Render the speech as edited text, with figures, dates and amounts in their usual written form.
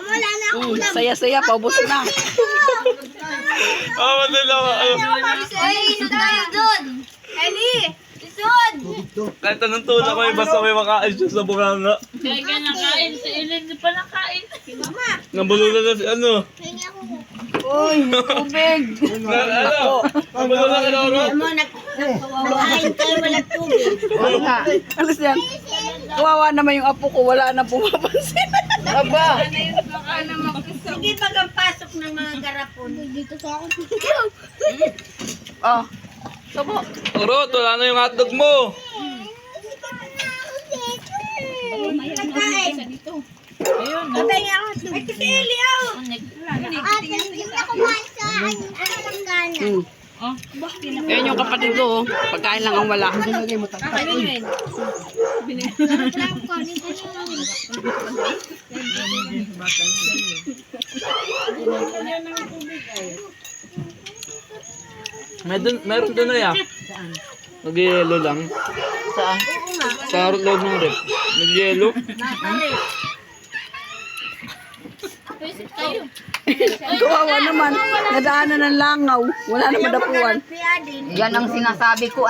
Wala na ako. Saya-saya, paubos na. Madala ka. Ay, isod tayo doon. Eli, isod. Kahit anong tuna ko, basta may makain siya sa bunganga. Kaya ka nakain. Si Ellen di pa nakain. Nabulunan na si ano. Hingi ako. Uy, tubig. Nabulunan ka na oro. Nakain kayo walang tubig. Alas yan. Kawawa naman yung apo ko, wala na pumapansin. Aba. Sige, pag ang pasok ng mga garapon. Dito sa akin. Oh. Sabo. Oro, wala na yung hotdog mo. Nagkain. Patay nga ako. Ay, kasi Eli, oh. Ate, hindi na kumain sa ano ng gana. Yan yung kapatid ko, oh. Pagkain lang ang wala. Meron doon na ya. Nag-yelo lang. Saan? Sa loob ng rep. Nag-yelo. Kawawa naman. Nadaanan ng langaw. Wala na madapuan. Kaya din. Yan ang sinasabi ko ay